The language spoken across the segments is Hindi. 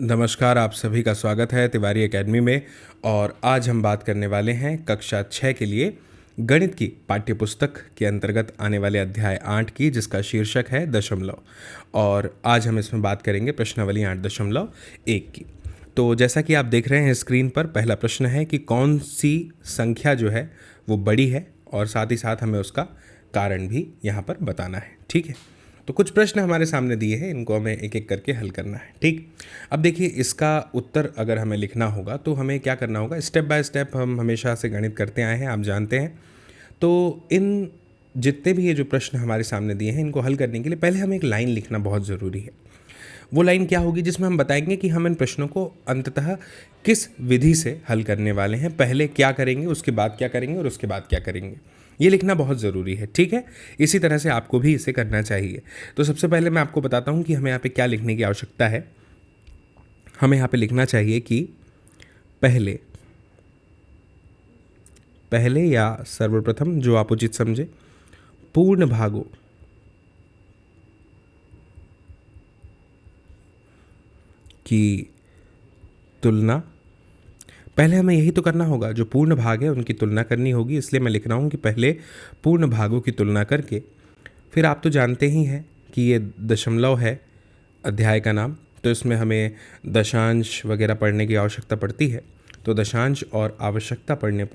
नमस्कार, आप सभी का स्वागत है तिवारी एकेडमी में। और आज हम बात करने वाले हैं कक्षा 6 के लिए गणित की पाठ्यपुस्तक के अंतर्गत आने वाले अध्याय 8 की, जिसका शीर्षक है दशमलव। और आज हम इसमें बात करेंगे प्रश्नावली 8.1 की। तो जैसा कि आप देख रहे हैं स्क्रीन पर, पहला प्रश्न है कि कौन सी संख्या जो है वो बड़ी है, और साथ ही साथ हमें उसका कारण भी यहाँ पर बताना है। ठीक है, तो कुछ प्रश्न हमारे सामने दिए हैं, इनको हमें एक एक करके हल करना है। ठीक, अब देखिए, इसका उत्तर अगर हमें लिखना होगा तो हमें क्या करना होगा, स्टेप बाय स्टेप हम हमेशा से गणित करते आए हैं, आप जानते हैं। तो इन जितने भी ये जो प्रश्न हमारे सामने दिए हैं, इनको हल करने के लिए पहले हमें एक लाइन लिखना बहुत ज़रूरी है। वो लाइन क्या होगी, जिसमें हम बताएंगे कि हम इन प्रश्नों को अंततः किस विधि से हल करने वाले हैं, पहले क्या करेंगे, उसके बाद क्या करेंगे और उसके बाद क्या करेंगे। ये लिखना बहुत ज़रूरी है। ठीक है, इसी तरह से आपको भी इसे करना चाहिए। तो सबसे पहले मैं आपको बताता हूँ कि हमें यहाँ पे क्या लिखने की आवश्यकता है। हमें यहाँ पे लिखना चाहिए कि पहले पहले या सर्वप्रथम, जो आप उचित समझे, पूर्ण भागों की तुलना। पहले हमें यही तो करना होगा, जो पूर्ण भाग है उनकी तुलना करनी होगी। इसलिए मैं लिख रहा हूँ कि पहले पूर्ण भागों की तुलना करके, फिर आप तो जानते ही हैं कि ये दशमलव है अध्याय का नाम, तो इसमें हमें दशांश वगैरह पढ़ने की आवश्यकता पड़ती है। तो दशांश और आवश्यकता पढ़ने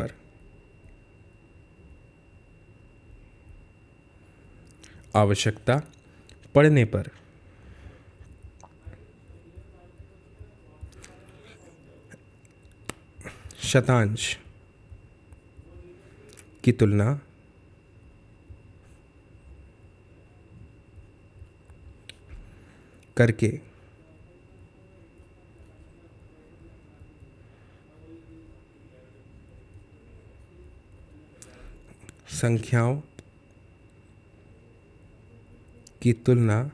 पर शतांश की तुलना करके संख्याओं की तुलना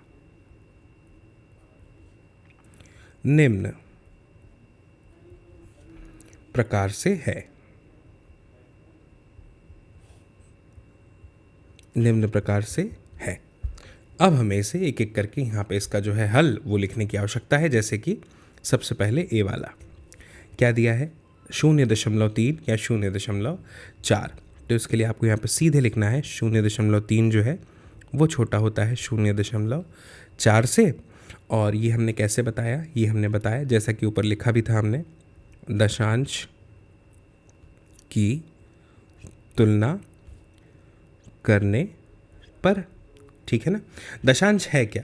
निम्न प्रकार से है। निम्न प्रकार से है। अब हमें इसे एक एक करके यहाँ पे इसका जो है हल वो लिखने की आवश्यकता है। जैसे कि सबसे पहले ए वाला क्या दिया है, 0.3 या 0.4। तो इसके लिए आपको यहाँ पे सीधे लिखना है 0.3 जो है वो छोटा होता है 0.4 से। और ये हमने कैसे बताया, ये हमने बताया जैसा कि ऊपर लिखा भी था हमने, दशांश की तुलना करने पर। ठीक है ना। दशांश है क्या,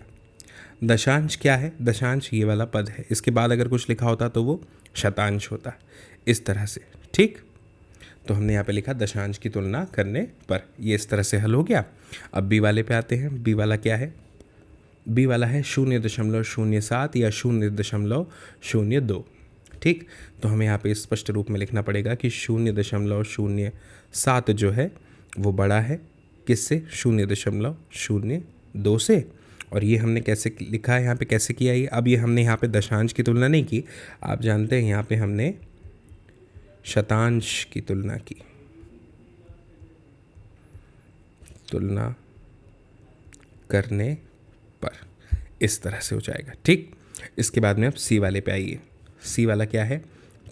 दशांश क्या है, दशांश ये वाला पद है, इसके बाद अगर कुछ लिखा होता तो वो शतांश होता, इस तरह से। ठीक, तो हमने यहाँ पे लिखा दशांश की तुलना करने पर, ये इस तरह से हल हो गया। अब बी वाले पे आते हैं। बी वाला क्या है, बी वाला है 0.07 या 0.02। ठीक, तो हमें यहाँ पे स्पष्ट रूप में लिखना पड़ेगा कि 0.07 जो है वो बड़ा है किससे, 0.02 से। और ये हमने कैसे लिखा है यहाँ पे, कैसे किया ये। अब ये हमने यहाँ पे दशांश की तुलना नहीं की, आप जानते हैं यहाँ पे हमने शतांश की तुलना की, तुलना करने पर, इस तरह से हो जाएगा। ठीक, इसके बाद में अब सी वाले पे आइए। सी वाला क्या है,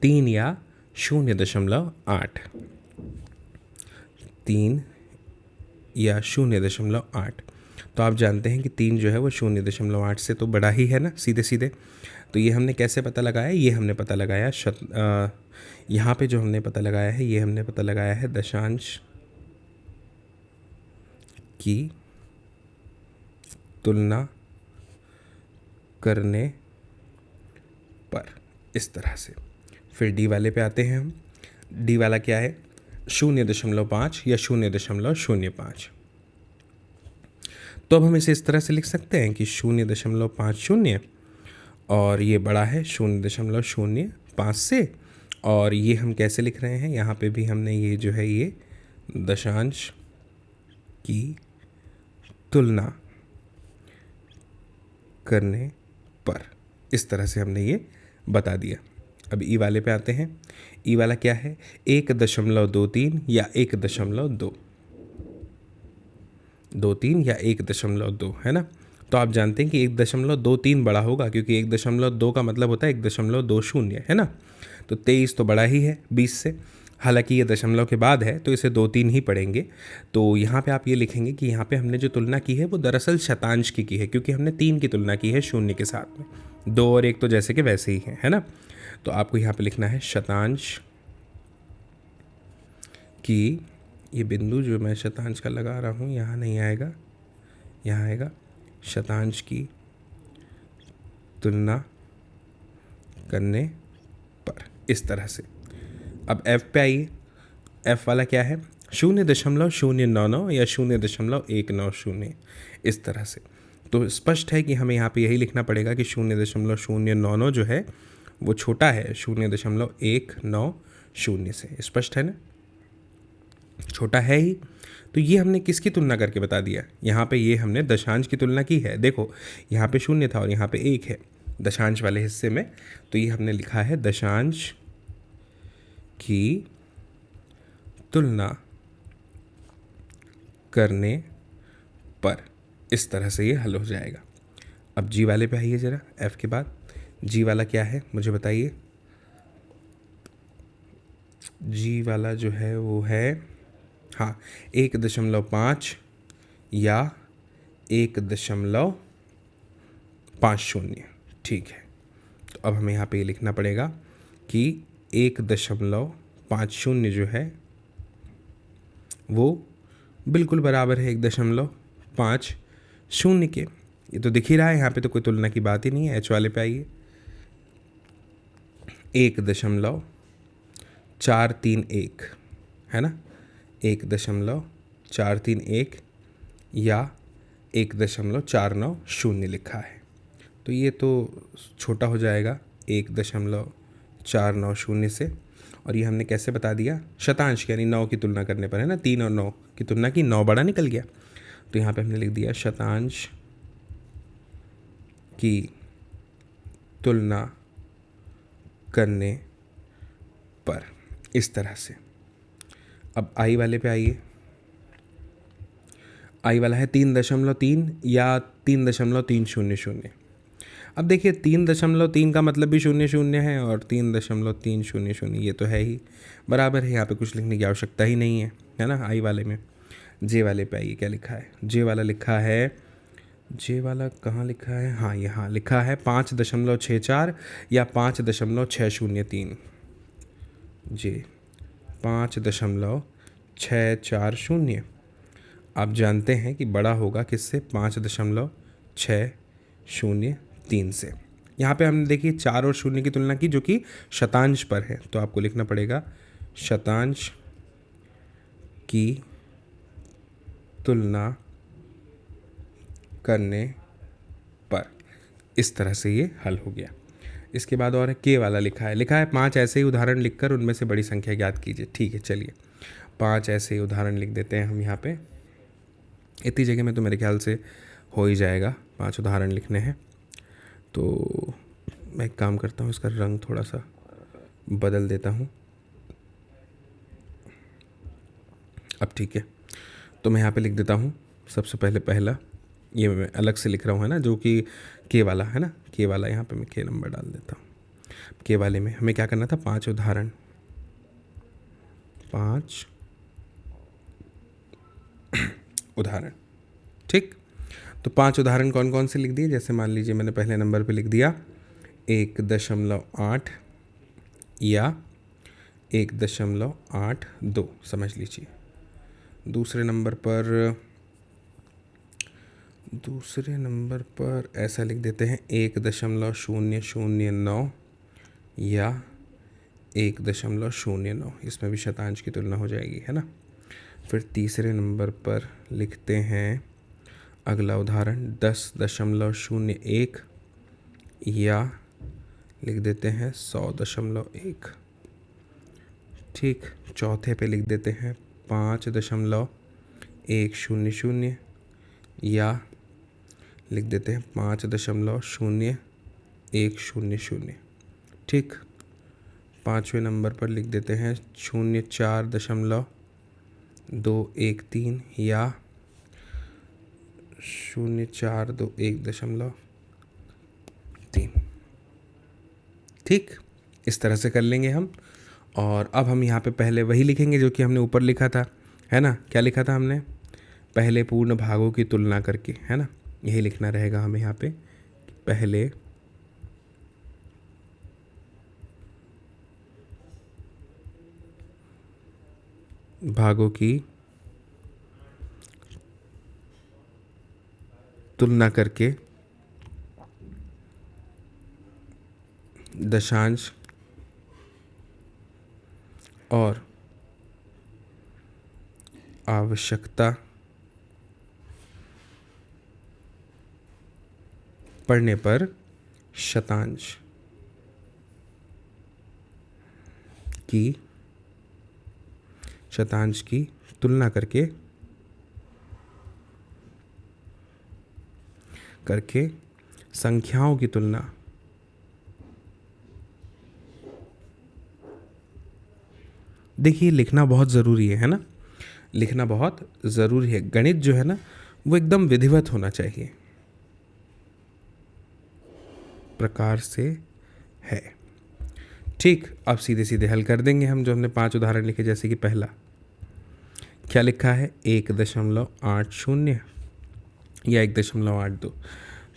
3 या 0.8। 3 या 0.8। तो आप जानते हैं कि 3 जो है वो 0.8 से तो बड़ा ही है ना, सीधे सीधे। तो ये हमने कैसे पता लगाया, ये हमने पता लगाया यहाँ पे जो हमने पता लगाया है, ये हमने पता लगाया है दशांश की तुलना करने पर, इस तरह से। फिर डी वाले पे आते हैं हम। डी वाला क्या है, 0.5 या 0.05। तो अब हम इसे इस तरह से लिख सकते हैं कि 0.50 और ये बड़ा है 0.05 से। और ये हम कैसे लिख रहे हैं, यहाँ पे भी हमने ये जो है ये दशांश की तुलना करने पर, इस तरह से हमने ये बता दिया। अब ई वाले पे आते हैं। ई वाला क्या है, 1.23 या 1.2, 23 या 1.2 है ना। तो आप जानते हैं कि 1.23 बड़ा होगा, क्योंकि 1.2 का मतलब होता है 1.20, है ना। तो 23 तो बड़ा ही है 20 से, हालांकि ये दशमलव के बाद है तो इसे 2-3 ही पढ़ेंगे। तो यहाँ पे आप ये लिखेंगे कि यहाँ पे हमने जो तुलना की है वो दरअसल शतांश की है, क्योंकि हमने 3 की तुलना की है शून्य के साथ में, 2 और 1 तो जैसे कि वैसे ही हैं, है ना। तो आपको यहाँ पे लिखना है शतांश की, ये बिंदु जो मैं शतांश का लगा रहा हूँ यहाँ नहीं आएगा, यहाँ आएगा, शतांश की तुलना करने पर, इस तरह से। अब f पे आइए, f वाला क्या है, 0.099 या 0.190, इस तरह से। तो स्पष्ट है कि हमें यहाँ पे यही लिखना पड़ेगा कि 0.099 जो है वो छोटा है 0.190 से। स्पष्ट है ना, छोटा है ही। तो ये हमने किसकी तुलना करके बता दिया, यहाँ पे ये हमने दशांश की तुलना की है। देखो यहाँ पे 0 था और यहाँ पे 1 है दशांश वाले हिस्से में, तो ये हमने लिखा है दशांश की तुलना करने पर, इस तरह से ये हल हो जाएगा। अब जी वाले पे आइए ज़रा, f के बाद जी वाला क्या है मुझे बताइए। जी वाला जो है वो है, हाँ, 1.5 या 1.50, ठीक है। तो अब हमें यहाँ पे ये लिखना पड़ेगा कि 1.50 जो है वो बिल्कुल बराबर है 1.50 के। ये तो दिख ही रहा है, यहाँ पे तो कोई तुलना की बात ही नहीं है। h वाले पे आइए, 1.431 है ना, 1.431 या 1.490 लिखा है, तो ये तो छोटा हो जाएगा 1.490 से। और ये हमने कैसे बता दिया, शतांश यानी 9 की तुलना करने पर, है ना, 3 और 9 की तुलना की, 9 बड़ा निकल गया। तो यहाँ पे हमने लिख दिया शतांश की तुलना करने पर, इस तरह से। अब आई वाले पे आइए, आई वाला है 3.3 या 3.300। अब देखिए 3.3 का मतलब भी 0 है और 3.300 ये तो है ही, बराबर है, यहाँ पे कुछ लिखने की आवश्यकता ही नहीं है ना। आई वाले में जे वाले पे आइए, क्या लिखा है, जे वाला लिखा है, जे वाला कहाँ लिखा है, हाँ यहाँ लिखा है 5.64 या 5.603, जे 5.640। आप जानते हैं कि बड़ा होगा किससे, 5.603 से। यहाँ पे हमने देखिए 4 और 0 की तुलना की जो कि शतांश पर है, तो आपको लिखना पड़ेगा शतांश की तुलना करने पर, इस तरह से ये हल हो गया। इसके बाद और है के वाला लिखा है 5 ऐसे ही उदाहरण लिखकर उनमें से बड़ी संख्या ज्ञात कीजिए। ठीक है, चलिए 5 ऐसे ही उदाहरण लिख देते हैं हम यहाँ पे, इतनी जगह में तो मेरे ख्याल से हो ही जाएगा, 5 उदाहरण लिखने हैं। तो मैं एक काम करता हूँ, इसका रंग थोड़ा सा बदल देता हूँ। अब ठीक है, तो मैं यहाँ पे लिख देता हूँ सबसे पहले पहला, ये मैं अलग से लिख रहा हूँ, है ना, जो कि के वाला है ना, के वाला, यहाँ पे मैं के नंबर डाल देता हूँ। के वाले में हमें क्या करना था, 5 उदाहरण, 5 उदाहरण, ठीक। तो 5 उदाहरण कौन कौन से लिख दिए, जैसे मान लीजिए मैंने पहले नंबर पे लिख दिया 1.8 या 1.82, समझ लीजिए। दूसरे नंबर पर ऐसा लिख देते हैं 1.009 या 1.09, इसमें भी शतांश की तुलना हो जाएगी, है ना। फिर तीसरे नंबर पर लिखते हैं अगला उदाहरण 10.01 या लिख देते हैं 100.1, ठीक। चौथे पे लिख देते हैं 5.100 या लिख देते हैं 5.0100, ठीक। पाँचवें नंबर पर लिख देते हैं 04.213 या 0.421.3। ठीक, इस तरह से कर लेंगे हम। और अब हम यहाँ पे पहले वही लिखेंगे जो कि हमने ऊपर लिखा था, है ना। क्या लिखा था हमने? पहले पूर्ण भागों की तुलना करके, है ना। यही लिखना रहेगा हमें यहाँ पे, पहले भागों की तुलना करके दशांश और आवश्यकता पड़ने पर शतांश की तुलना करके संख्याओं की तुलना देखिए, लिखना बहुत ज़रूरी है ना। लिखना बहुत ज़रूरी है। गणित जो है ना वो एकदम विधिवत होना चाहिए, प्रकार से है। ठीक, अब सीधे सीधे हल कर देंगे हम, जो हमने 5 उदाहरण लिखे। जैसे कि पहला क्या लिखा है? 1.80 या 1.82।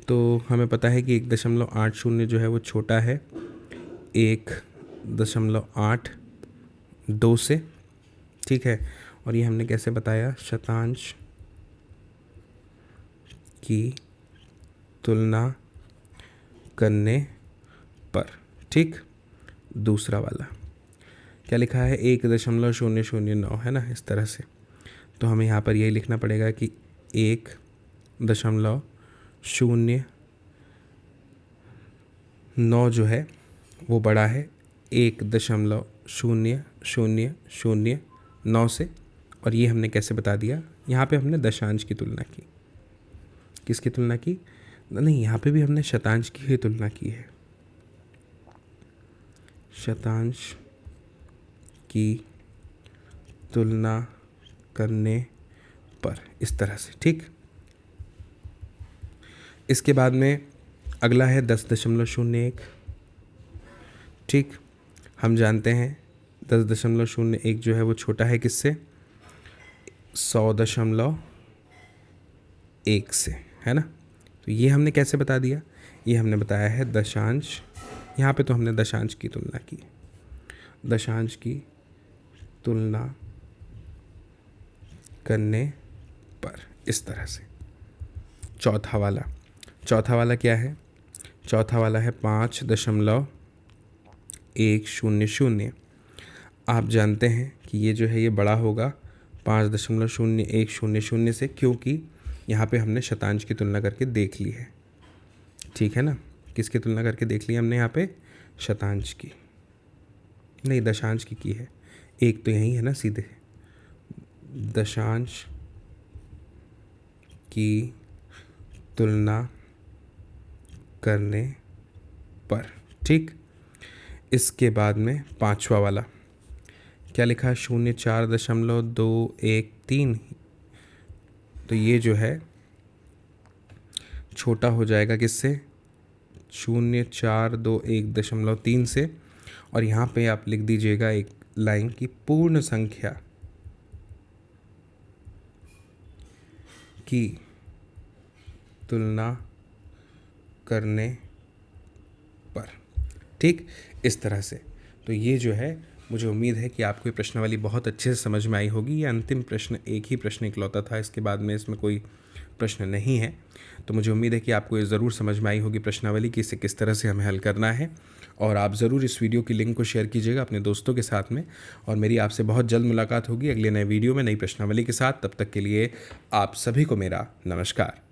तो हमें पता है कि 1.80 जो है वो छोटा है 1.82 से। ठीक है, और ये हमने कैसे बताया? शतांश की तुलना करने पर। ठीक, दूसरा वाला क्या लिखा है? 1.009, है ना, इस तरह से। तो हमें यहाँ पर यही लिखना पड़ेगा कि 1.09 जो है वो बड़ा है 1.0009 से। और ये हमने कैसे बता दिया? यहाँ पे हमने दशांश की तुलना की। किसकी तुलना की? नहीं, यहाँ पे भी हमने शतांश की ही तुलना की है। शतांश की तुलना करने पर, इस तरह से। ठीक, इसके बाद में अगला है 10.01। ठीक, हम जानते हैं 10.01 जो है वो छोटा है किससे? 100.1 से, है ना। तो ये हमने कैसे बता दिया? ये हमने बताया है दशांश। यहाँ पे तो हमने दशांश की तुलना की, दशांश की तुलना करने पर, इस तरह से। चौथा वाला क्या है? चौथा वाला है 5.100। आप जानते हैं कि ये जो है ये बड़ा होगा 5.0100 से, क्योंकि यहाँ पे हमने शतांश की तुलना करके देख ली है। ठीक है ना। किसकी तुलना करके देख ली हमने? यहाँ पे शतांश की, नहीं दशांश की है। एक तो यही है ना, सीधे दशांश की तुलना करने पर। ठीक, इसके बाद में पांचवा वाला क्या लिखा है? 0.4213। तो ये जो है छोटा हो जाएगा किससे? 0.421.3 से। और यहाँ पे आप लिख दीजिएगा एक लाइन की पूर्ण संख्या की तुलना करने पर। ठीक, इस तरह से। तो ये जो है, मुझे उम्मीद है कि आपको ये प्रश्नावली बहुत अच्छे से समझ में आई होगी। ये अंतिम प्रश्न, एक ही प्रश्न इकलौता था, इसके बाद में इसमें कोई प्रश्न नहीं है। तो मुझे उम्मीद है कि आपको ये ज़रूर समझ में आई होगी प्रश्नावली कि इसे किस तरह से हमें हल करना है। और आप ज़रूर इस वीडियो की लिंक को शेयर कीजिएगा अपने दोस्तों के साथ में। और मेरी आपसे बहुत जल्द मुलाकात होगी अगले नए वीडियो में, नई प्रश्नावली के साथ। तब तक के लिए आप सभी को मेरा नमस्कार।